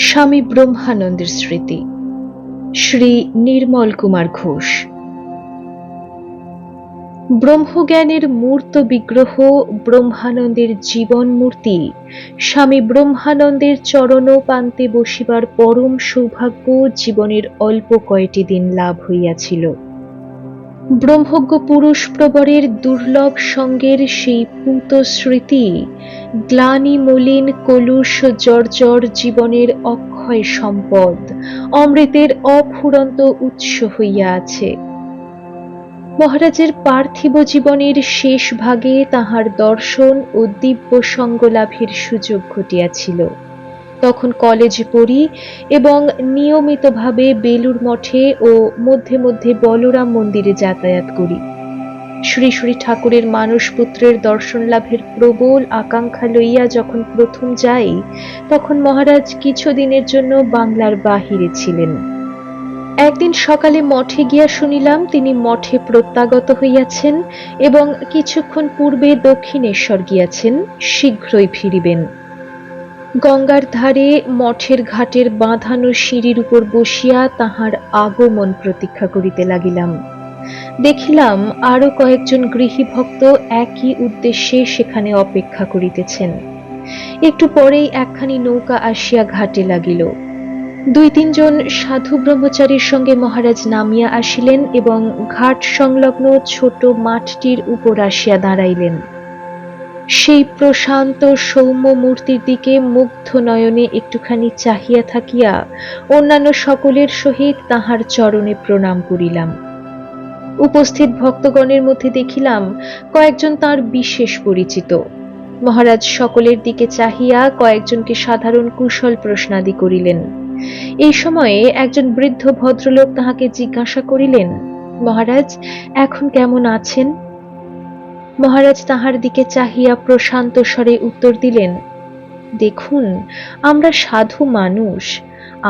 স্বামী ব্রহ্মানন্দের স্মৃতি। শ্রী নির্মল কুমার ঘোষ। ব্রহ্মজ্ঞানের মূর্ত বিগ্রহ ব্রহ্মানন্দের জীবন মূর্তি স্বামী ব্রহ্মানন্দের চরণোপান্তে বসিবার পরম সৌভাগ্য জীবনের অল্প কয়টি দিন লাভ হইয়াছিল। ব্রহ্মজ্ঞ পুরুষ প্রবরের দুর্লভ সঙ্গের সেই পূত স্মৃতি গ্লানি মলিন কলুষ জর্জর জীবনের অক্ষয় সম্পদ, অমৃতের অফুরন্ত উৎস হইয়া আছে। মহারাজের পার্থিব জীবনের শেষ ভাগে তাহার দর্শন ও দিব্য সঙ্গ লাভের সুযোগ ঘটিয়াছিল। তখন কলেজে পড়ি এবং নিয়মিতভাবে বেলুড় মঠে ও মধ্যে মধ্যে বলরাম মন্দিরে যাতায়াত করি। শ্রী শ্রী ঠাকুরের মানসপুত্রের দর্শন লাভের প্রবল আকাঙ্ক্ষা লইয়া যখন প্রথম যাই, তখন মহারাজ কিছুদিনের জন্য বাংলার বাহিরে ছিলেন। একদিন সকালে মঠে গিয়া শুনিলাম তিনি মঠে প্রত্যাগত হইয়াছেন এবং কিছুক্ষণ পূর্বে দক্ষিণেশ্বর গিয়াছেন, শীঘ্রই ফিরিবেন। গঙ্গার ধারে মঠের ঘাটের বাঁধানো সিঁড়ির উপর বসিয়া তাহার আগমন প্রতীক্ষা করিতে লাগিলাম। দেখিলাম আরো কয়েকজন গৃহী ভক্ত একই উদ্দেশ্যে সেখানে অপেক্ষা করিতেছেন। একটু পরেই একখানি নৌকা আসিয়া ঘাটে লাগিল। দুই তিনজন সাধু ব্রহ্মচারীর সঙ্গে মহারাজ নামিয়া আসিলেন এবং ঘাট সংলগ্ন ছোট মাঠটির উপর আসিয়া দাঁড়াইলেন। সেই প্রশান্ত সৌম্য মূর্তির দিকে মুগ্ধ নয়নে একটুখানি চাহিয়া থাকিয়া অন্যান্য সকলের সহিত তাহার চরণে প্রণাম করিলাম। উপস্থিত ভক্তগণের মধ্যে দেখিলাম কয়েকজন তাঁর বিশেষ পরিচিত। মহারাজ সকলের দিকে চাহিয়া কয়েকজনকে সাধারণ কুশল প্রশ্নাদি করিলেন। এই সময়ে একজন বৃদ্ধ ভদ্রলোক তাহাকে জিজ্ঞাসা করিলেন, মহারাজ এখন কেমন আছেন? মহারাজ তাহার দিকে চাহিয়া প্রশান্ত স্বরে উত্তর দিলেন, দেখুন, আমরা সাধু মানুষ,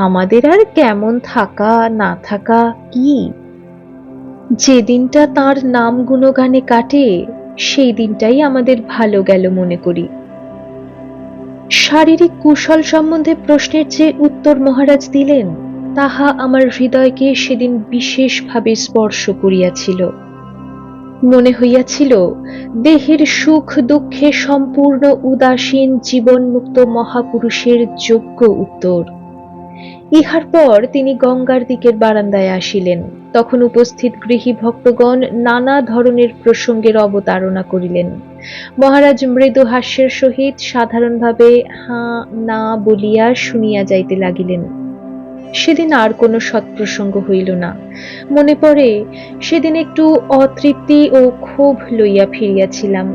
আমাদের আর কেমন থাকা না থাকা কি? যে দিনটা তাঁর নাম গুণগানে কাটে সেই দিনটাই আমাদের ভালো গেল মনে করি। শারীরিক কুশল সম্বন্ধে প্রশ্নের যে উত্তর মহারাজ দিলেন, তাহা আমার হৃদয়কে সেদিন বিশেষভাবে স্পর্শ করিয়াছিল। মনে হইয়াছিল দেহের সুখ দুঃখে সম্পূর্ণ উদাসীন জীবনমুক্ত মহাপুরুষের যোগ্য উত্তর। ইহার পর তিনি গঙ্গার দিকের বারান্দায় আসিলেন। তখন উপস্থিত গৃহী ভক্তগণ নানা ধরনের প্রসঙ্গের অবতারণা করিলেন। মহারাজ মৃদু হাস্যের সহিত সাধারণভাবে হাঁ না বলিয়া শুনিয়া যাইতে লাগিলেন। সেদিন আর কোনো সৎপ্রসঙ্গ হইল না। মনে পড়ে সেদিন একটু অতৃপ্তি ও ক্ষোভ লইয়া ফিরিয়াছিলাম,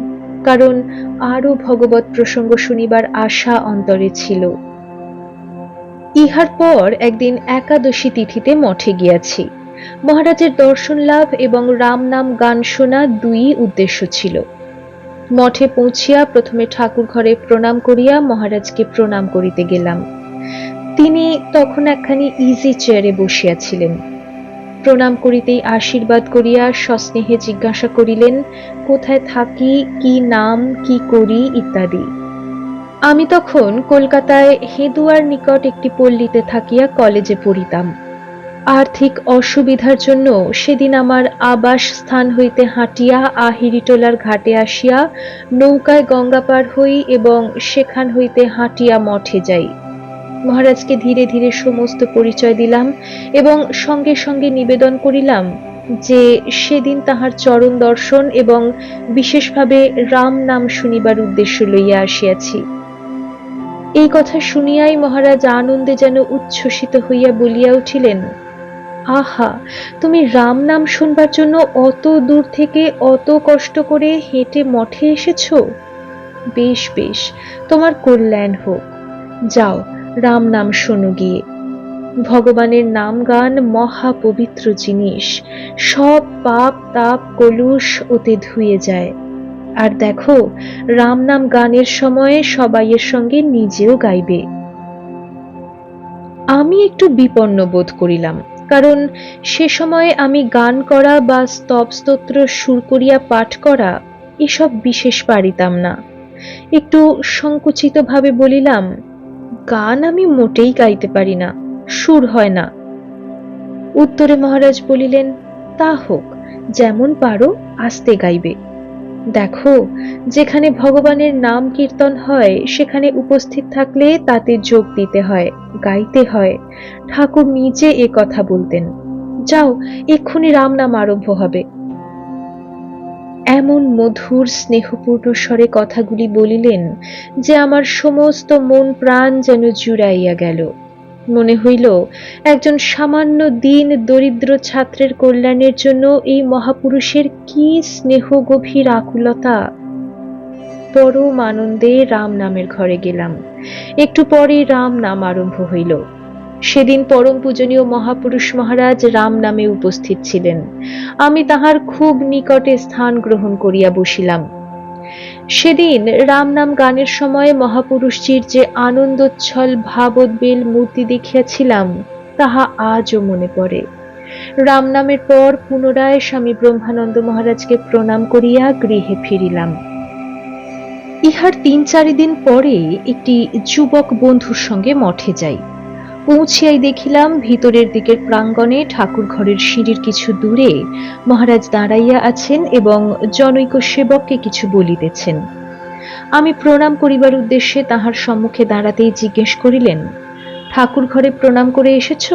কারণ আরো ভগবৎ প্রসঙ্গ শুনিবার আশা অন্তরে ছিল। ইহার পর একদিন একাদশী তিথিতে মঠে গিয়াছি। মহারাজের দর্শন লাভ এবং রাম নাম গান শোনা দুই উদ্দেশ্য ছিল। মঠে পৌঁছিয়া প্রথমে ঠাকুর ঘরে প্রণাম করিয়া মহারাজকে প্রণাম করিতে গেলাম। তিনি তখন একখানি ইজি চেয়ারে বসিয়াছিলেন। প্রণাম করিতেই আশীর্বাদ করিয়া সস্নেহে জিজ্ঞাসা করিলেন, কোথায় থাকি, কি নাম, কি করি ইত্যাদি। আমি তখন কলকাতায় হেদুয়ার নিকট একটি পল্লীতে থাকিয়া কলেজে পড়িতাম। আর্থিক অসুবিধার জন্য সেদিন আমার আবাস স্থান হইতে হাঁটিয়া আহিরিটোলার ঘাটে আসিয়া নৌকায় গঙ্গা পার হই এবং সেখান হইতে হাঁটিয়া মঠে যাই। মহারাজকে ধীরে ধীরে সমস্ত পরিচয় দিলাম এবং সঙ্গে সঙ্গে নিবেদন করিলাম যে সেদিন তাহার চরণ দর্শন এবং বিশেষভাবে রাম নাম শুনিবার উদ্দেশ্য লইয়া আসিয়াছি। এই কথা শুনিয়াই মহারাজ আনন্দে যেন উচ্ছ্বসিত হইয়া বলিয়া উঠিলেন, আহা, তুমি রাম নাম শুনবার জন্য অত দূর থেকে অত কষ্ট করে হেঁটে মঠে এসেছ? বেশ বেশ, তোমার কল্যাণ হোক। যাও, রাম নাম শোনো গিয়ে। ভগবানের নাম গান মহা পবিত্র জিনিস, সব পাপ তাপ কলুষ ওতে ধুয়ে যায়। আর দেখো, রাম নাম গানের সময়ে সবাইয়ের সঙ্গে নিজেও গাইবে। আমি একটু বিপন্ন বোধ করিলাম, কারণ সে সময়ে আমি গান করা বা স্তব স্তোত্র সুর করিয়া পাঠ করা এসব বিশেষ পারিতাম না। একটু সংকুচিত ভাবে বলিলাম, গান আমি মোটেই গাইতে পারি না, সুর হয় না। উত্তরে মহারাজ বলিলেন, তা হোক, যেমন পারো আস্তে গাইবে। দেখো, যেখানে ভগবানের নাম কীর্তন হয় সেখানে উপস্থিত থাকলে তাতে যোগ দিতে হয়, গাইতে হয়। ঠাকুর নিজে এ কথা বলতেন। যাও, এক্ষুনি রাম নাম আরম্ভ হবে। এমন মধুর স্নেহপূর্ণ স্বরে কথাগুলি বলিলেন যে আমার সমস্ত মন প্রাণ যেন জুড়াইয়া গেল। মনে হইল একজন সামান্য দীন দরিদ্র ছাত্রের কল্যাণের জন্য এই মহাপুরুষের কি স্নেহ গভীর আকুলতা। পরম আনন্দে রাম নামের ঘরে গেলাম। একটু পরে রাম নাম আরম্ভ হইল। সেদিন পরম পূজনীয় মহাপুরুষ মহারাজ রাম নামে উপস্থিত ছিলেন। আমি তাহার খুব নিকটে স্থান গ্রহণ করিয়া বসিলাম। সেদিন রাম নাম গানের সময় মহাপুরুষজির যে আনন্দোচ্ছল ভাবোদ্বেল মূর্তি দেখিয়াছিলাম তাহা আজও মনে পড়ে। রাম নামের পর পুনরায় স্বামী ব্রহ্মানন্দ মহারাজকে প্রণাম করিয়া গৃহে ফিরিলাম। ইহার ৩-৪ দিন পরে একটি যুবক বন্ধুর সঙ্গে মঠে যাই। পৌঁছিয়াই দেখিলাম ভিতরের দিকের প্রাঙ্গণে ঠাকুর ঘরের সিঁড়ির কিছু দূরে মহারাজ দাঁড়াইয়া আছেন এবং জনৈক সেবককে কিছু বলিতেছেন। আমি প্রণাম করিবার উদ্দেশ্যে তাহার সম্মুখে দাঁড়াতেই জিজ্ঞেস করিলেন, ঠাকুর ঘরে প্রণাম করে এসেছ?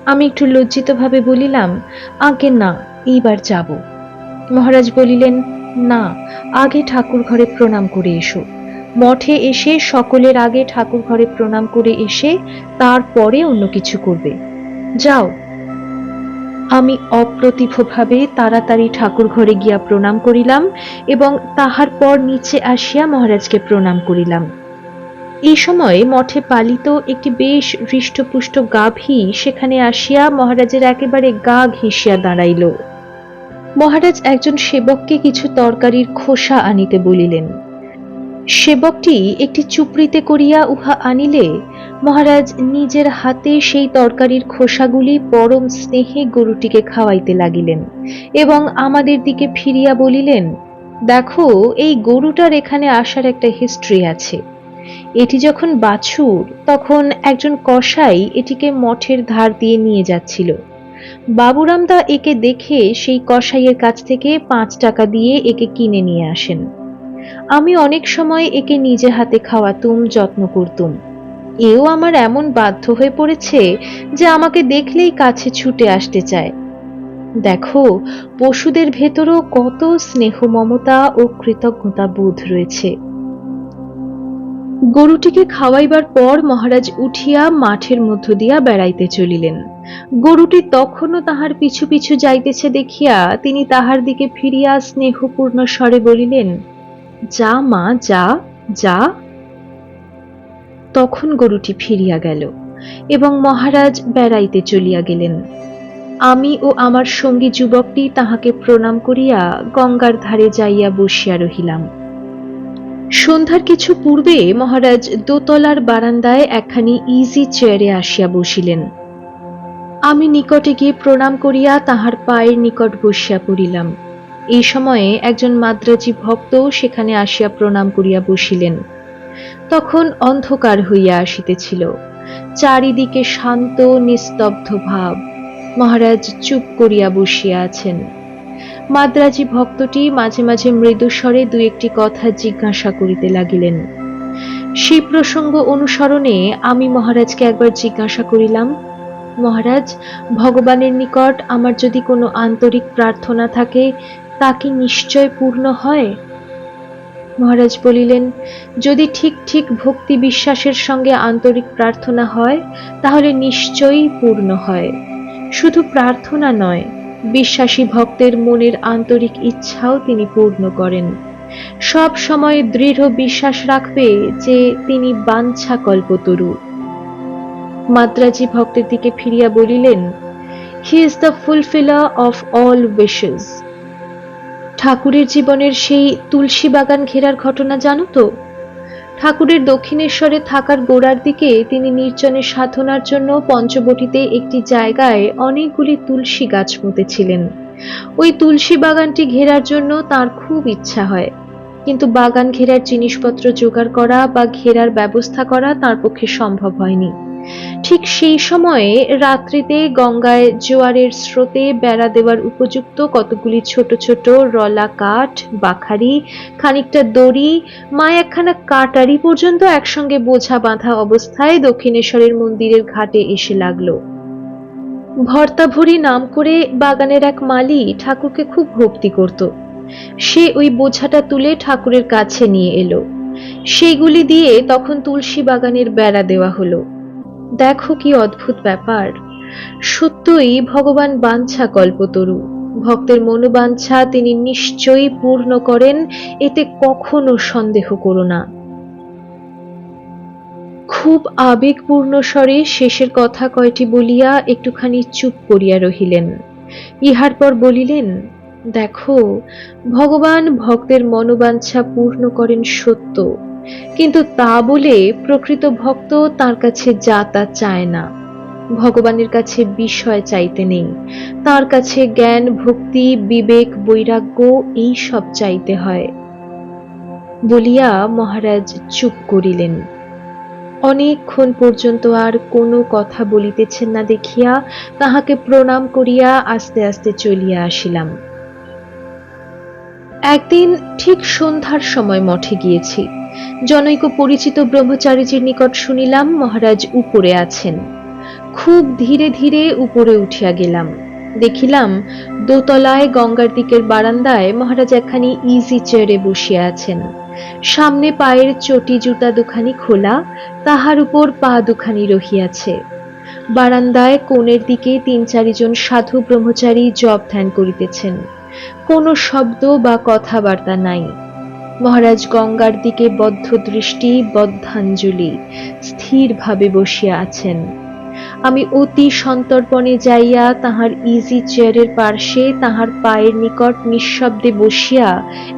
আমি একটু লজ্জিত ভাবে বলিলাম, আগে না, এইবার যাব। মহারাজ বলিলেন, না, আগে ঠাকুর ঘরে প্রণাম করে এসো। মঠে এসে সকলের আগে ঠাকুর ঘরে প্রণাম করে এসে তারপরে অন্য কিছু করবে। যাও। আমি অপ্রতিভভাবে তাড়াতাড়ি ঠাকুর ঘরে গিয়া প্রণাম করিলাম এবং তাহার পর নিচে আসিয়া মহারাজকে প্রণাম করিলাম। এই সময় মঠে পালিত একটি বেশ হৃষ্টপুষ্ট গাভী সেখানে আসিয়া মহারাজের একেবারে গা ঘেঁষিয়া দাঁড়াইল। মহারাজ একজন সেবককে কিছু তরকারির খোসা আনিতে বলিলেন। সেবকটি একটি চুপড়িতে করিয়া উহা আনিলে মহারাজ নিজের হাতে সেই তরকারির খোসাগুলি পরম স্নেহে গরুটিকে খাওয়াইতে লাগিলেন এবং আমাদের দিকে ফিরিয়া বলিলেন, দেখো, এই গরুটার এখানে আসার একটা হিস্ট্রি আছে। এটি যখন বাছুর তখন একজন কসাই এটিকে মঠের ধার দিয়ে নিয়ে যাচ্ছিল। বাবুরামদা একে দেখে সেই কসাইয়ের কাছ থেকে ৫ টাকা দিয়ে একে কিনে নিয়ে আসেন। আমি অনেক সময় একে নিজে হাতে খাওয়াতুম, যত্ন করতুম। এও আমার এমন বাধ্য হয়ে পড়েছে যে আমাকে দেখলেই কাছে ছুটে আসতে চায়। দেখো, পশুদের ভেতরও কত স্নেহ মমতা ও কৃতজ্ঞতা বোধ রয়েছে। গরুটিকে খাওয়াইবার পর মহারাজ উঠিয়া মাঠের মধ্য দিয়া বেড়াইতে চলিলেন। গরুটি তখনও তাহার পিছু পিছু যাইতেছে দেখিয়া তিনি তাহার দিকে ফিরিয়া স্নেহপূর্ণ স্বরে বলিলেন, যা মা, যা যা। তখন গরুটি ফিরিয়া গেল এবং মহারাজ বেড়াইতে চলিয়া গেলেন। আমি ও আমার সঙ্গী যুবকটি তাহাকে প্রণাম করিয়া গঙ্গার ধারে যাইয়া বসিয়া রহিলাম। সন্ধ্যার কিছু পূর্বে মহারাজ দোতলার বারান্দায় একখানি ইজি চেয়ারে আসিয়া বসিলেন। আমি নিকটে গিয়ে প্রণাম করিয়া তাহার পায়ের নিকট বসিয়া পড়িলাম। এই সময়ে একজন মাদ্রাজি ভক্ত সেখানে আসিয়া প্রণাম করিয়া বসিলেন। তখন অন্ধকার হইয়া আসিতেছিল, চারিদিকে শান্ত নিস্তব্ধ ভাব। মহারাজ চুপ করিয়া বসিয়া আছেন। মাদ্রাজি ভক্তটি মাঝে মাঝে মৃদু স্বরে দু একটি কথা জিজ্ঞাসা করিতে লাগিলেন। সেই প্রসঙ্গ অনুসরণে আমি মহারাজকে একবার জিজ্ঞাসা করিলাম, মহারাজ, ভগবানের নিকট আমার যদি কোনো আন্তরিক প্রার্থনা থাকে তা কি নিশ্চয় পূর্ণ হয়? মহারাজ বলিলেন, যদি ঠিক ঠিক ভক্তি বিশ্বাসের সঙ্গে আন্তরিক প্রার্থনা হয় তাহলে নিশ্চয়ই পূর্ণ হয়। শুধু প্রার্থনা নয়, বিশ্বাসী ভক্তের মনের আন্তরিক ইচ্ছাও তিনি পূর্ণ করেন। সব সময় দৃঢ় বিশ্বাস রাখবে যে তিনি বাঞ্ছা কল্পতরু। মাদ্রাজি ভক্তের দিকে ফিরিয়া বলিলেন, he is the ফুলফিলার of all wishes. ঠাকুরের জীবনের সেই তুলসী বাগান ঘেরার ঘটনা জানো তো? ঠাকুরের দক্ষিণেশ্বরে থাকার গোড়ার দিকে তিনি নির্জনে সাধনার জন্য পঞ্চবটিতে একটি জায়গায় অনেকগুলি তুলসী গাছ পুঁতেছিলেন। ওই তুলসী বাগানটি ঘেরার জন্য তার খুব ইচ্ছা হয়। কিন্তু বাগান ঘেরার জিনিসপত্র জোগাড় করা বা ঘেরার ব্যবস্থা করা তার পক্ষে সম্ভব হয়নি। ঠিক সেই সময়ে রাত্রিতে গঙ্গায় জোয়ারের স্রোতে বেড়া দেওয়ার উপযুক্ত কতগুলি ছোট ছোট রলা কাঠ, বাখারি, খানিকটা দড়ি, মায় একখানা কাটারি পর্যন্ত একসঙ্গে বোঝা বাঁধা অবস্থায় দক্ষিণেশ্বরের মন্দিরের ঘাটে এসে লাগলো। ভর্তাভরি নাম করে বাগানের এক মালি ঠাকুরকে খুব ভক্তি করত। সে ওই বোঝাটা তুলে ঠাকুরের কাছে নিয়ে এলো। সেইগুলি দিয়ে তখন তুলসী বাগানের বেড়া দেওয়া হলো। দেখো কি অদ্ভুত ব্যাপার! সত্যই ভগবান বাঞ্ছা কল্পতরু। ভক্তের মনোবাঞ্ছা তিনি নিশ্চয়ই পূর্ণ করেন, এতে কখনো সন্দেহ করো না। খুব আবেগপূর্ণ স্বরে শেষের কথা কয়টি বলিয়া একটুখানি চুপ করিয়া রহিলেন। ইহার পর বলিলেন, দেখো, ভগবান ভক্তের মনোবাঞ্ছা পূর্ণ করেন সত্য, কিন্তু তা বলে প্রকৃত ভক্ত তার কাছে যা তা চায় না। ভগবানের কাছে বিষয় চাইতে নেই, তার কাছে জ্ঞান, ভক্তি, বিবেক, বৈরাগ্য এই সব চাইতে হয়। বলিয়া মহারাজ চুপ করিলেন। অনেকক্ষণ পর্যন্ত আর কোনো কথা বলিতেছেন না দেখিয়া তাহাকে প্রণাম করিয়া আস্তে আস্তে চলিয়া আসিলাম। একদিন ঠিক সন্ধ্যার সময় মঠে গিয়েছি। জনৈক পরিচিত ব্রহ্মচারীজির নিকট শুনিলাম মহারাজ উপরে আছেন। খুব ধীরে ধীরে উপরে উঠিয়া গেলাম। দেখিলাম দোতলায় গঙ্গার দিকের বারান্দায় মহারাজ একখানি ইজি চেয়ারে বসিয়া আছেন। সামনে পায়ের চটি জুতা দুখানি খোলা, তাহার উপর পা দুখানি রহিয়াছে। বারান্দায় কোণের দিকে ৩-৪ জন সাধু ব্রহ্মচারী জপ ধ্যান করিতেছেন। কোনো শব্দ বা কথাবার্তা নাই। মহারাজ গঙ্গার দিকে বদ্ধ দৃষ্টি, বদ্ধাঞ্জলি, স্থিরভাবে বসিয়া আছেন। আমি অতি সন্তর্পণে যাইয়া তাহার ইজি চেয়ারের পার্শ্বে তাহার পায়ের নিকট নিঃশব্দে বসিয়া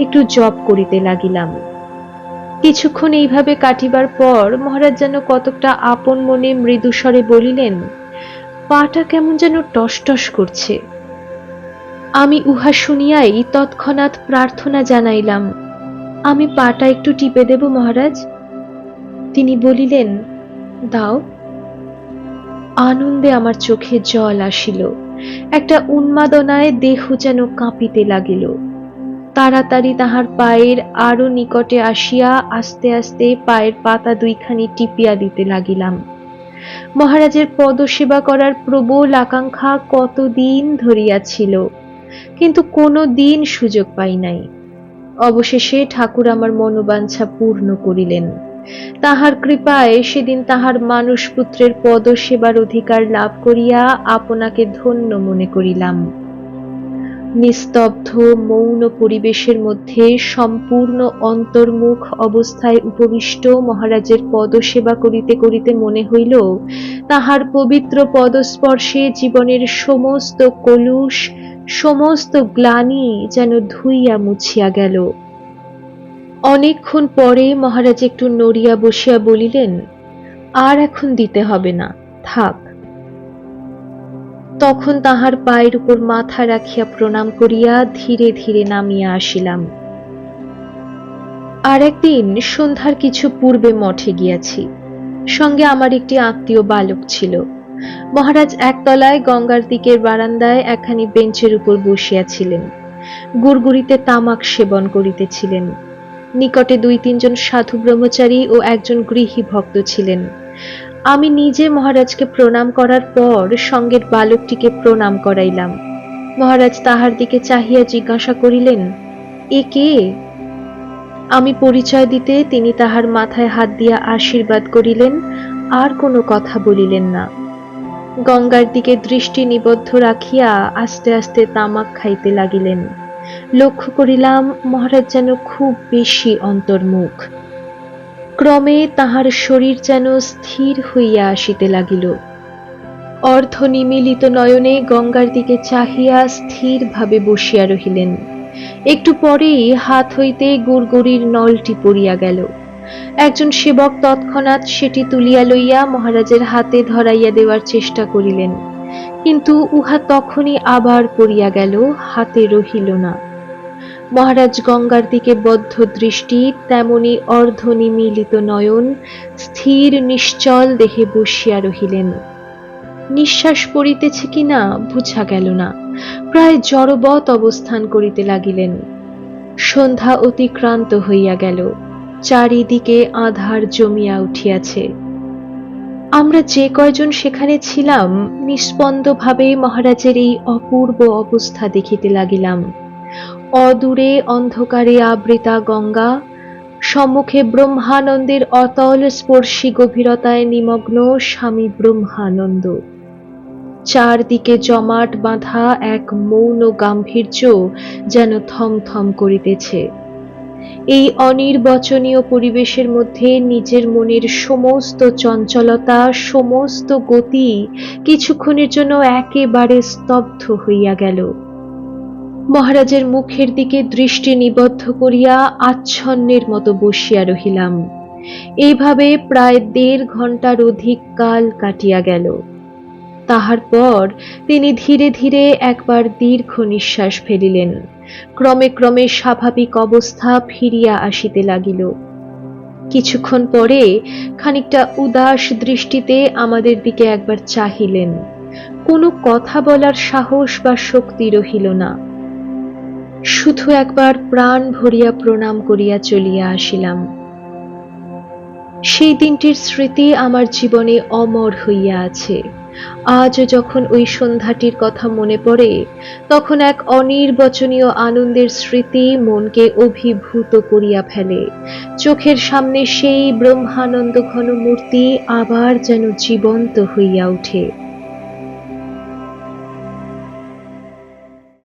একটু জপ করিতে লাগিলাম। কিছুক্ষণ এইভাবে কাটিবার পর মহারাজ যেন কতকটা আপন মনে মৃদুস্বরে বলিলেন, পাটা কেমন যেন টসটস করছে। আমি উহা শুনিয়াই তৎক্ষণাৎ প্রার্থনা জানাইলাম, আমি পাটা একটু টিপে দেব মহারাজ। তিনি বলিলেন, দাও। আনন্দে আমার চোখে জল আসিল, একটা উন্মাদনায় দেহ যেন কাঁপিতে লাগিল। তাড়াতাড়ি তাহার পায়ের আরো নিকটে আসিয়া আস্তে আস্তে পায়ের পাতা দুইখানি টিপিয়া দিতে লাগিলাম। মহারাজের পদসেবা করার প্রবল আকাঙ্ক্ষা কতদিন ধরিয়াছিল, কিন্তু কোনো দিন সুযোগ পাই নাই। অবশেষে ঠাকুর আমার মনোবাঞ্ছা পূর্ণ করিলেন। তাহার কৃপায় সেদিন তাহার মানসপুত্রের পদসেবার অধিকার লাভ করিয়া আপনাকে ধন্য মনে করিলাম। নিস্তব্ধ মৌন পরিবেশের মধ্যে সম্পূর্ণ অন্তর্মুখ অবস্থায় উপবিষ্ট মহারাজের পদসেবা করিতে করিতে মনে হইল, তাহার পবিত্র পদস্পর্শে জীবনের সমস্ত কলুষ, সমস্ত গ্লানি যেন ধুইয়া মুছিয়া গেল। অনেকক্ষণ পরে মহারাজ একটু নড়িয়া বসিয়া বলিলেন, আর এখন দিতে হবে না, থাক। তখন তাহার পায়ের উপর মাথা রাখিয়া প্রণাম করিয়া ধীরে ধীরে নামিয়া আসিলাম। আর একদিন সন্ধ্যার কিছু পূর্বে মঠে গিয়াছি। সঙ্গে আমার একটি আত্মীয় বালক ছিল। মহারাজ একতলায় গঙ্গার দিকের বারান্দায় একখানি বেঞ্চের উপর বসিয়াছিলেন। গুড়গুড়িতে তামাক সেবন করিতেছিলেন। নিকটে ২-৩ জন সাধু ব্রহ্মচারী ও একজন গৃহী ভক্ত ছিলেন। আমি নিজে মহারাজকে প্রণাম করার পর সঙ্গের বালকটিকে প্রণাম করাইলাম। মহারাজ তাহার দিকে চাহিয়া জিজ্ঞাসা করিলেন, এ কে? আমি পরিচয় দিতে তিনি তাহার মাথায় হাত দিয়া আশীর্বাদ করিলেন, আর কোনো কথা বলিলেন না। গঙ্গার দিকে দৃষ্টি নিবদ্ধ রাখিয়া আস্তে আস্তে তামাক খাইতে লাগিলেন। লক্ষ্য করিলাম মহারাজ যেন খুব বেশি অন্তর্মুখ। ক্রমে তাহার শরীর যেন স্থির হইয়া আসিতে লাগিল। অর্ধ নিমীলিত নয়নে গঙ্গার দিকে চাহিয়া স্থিরভাবে বসিয়া রহিলেন। একটু পরেই হাত হইতে গুড়গুড়ির নলটি পড়িয়া গেল। একজন সেবক তৎক্ষণাৎ সেটি তুলিয়া লইয়া মহারাজের হাতে ধরাইয়া দেওয়ার চেষ্টা করিলেন, কিন্তু উহা তখনই আবার পড়িয়া গেল, হাতে রহিল না। মহারাজ গঙ্গার দিকে বদ্ধ দৃষ্টি, তেমনি অর্ধনিমীলিত নয়ন, স্থির নিশ্চল দেহে বসিয়া রহিলেন। নিঃশ্বাস পড়িতেছে কিনা বুঝা গেল না, প্রায় জড়বৎ অবস্থান করিতে লাগিলেন। সন্ধ্যা অতিক্রান্ত হইয়া গেল, চারিদিকে আঁধার জমিয়া উঠিয়াছে। আমরা যে কয়জন সেখানে ছিলাম নিস্পন্দভাবে মহারাজের এই অপূর্ব অবস্থা দেখিতে লাগিলাম। অদূরে অন্ধকারে আবৃতা গঙ্গা, সম্মুখে ব্রহ্মানন্দের অতল স্পর্শী গভীরতায় নিমগ্ন স্বামী ব্রহ্মানন্দ। চারদিকে জমাট বাঁধা এক মৌন গাম্ভীর্য যেন থমথম করিতেছে। এই অনির্বচনীয় পরিবেশের মধ্যে নিজের মনের সমস্ত চঞ্চলতা, সমস্ত গতি কিছুক্ষণের জন্য একেবারে স্তব্ধ হইয়া গেল। মহারাজের মুখের দিকে দৃষ্টি নিবদ্ধ করিয়া আচ্ছন্নের মতো বসিয়া রহিলাম। এইভাবে প্রায় ১.৫ ঘণ্টার অধিক কাল কাটিয়া গেল। তাহার পর তিনি ধীরে ধীরে একবার দীর্ঘ নিঃশ্বাস ফেলিলেন। ক্রমে ক্রমে স্বাভাবিক অবস্থা ফিরিয়া আসিতে লাগিল। কিছুক্ষণ পরে খানিকটা উদাস দৃষ্টিতে আমাদের দিকে একবার চাহিলেন। কোনো কথা বলার সাহস বা শক্তি রহিল না। শুধু একবার প্রাণ ভরিয়া প্রণাম করিয়া চলিয়া আসিলাম। সেই দিনটির স্মৃতি আমার জীবনে অমর হইয়া আছে। আজ যখন ওই সন্ধ্যাটির কথা মনে পড়ে, তখন এক অনির্বচনীয় আনন্দের স্মৃতি মনকে অভিভূত করিয়া ফেলে। চোখের সামনে সেই ব্রহ্মানন্দ ঘন মূর্তি আবার যেন জীবন্ত হইয়া ওঠে।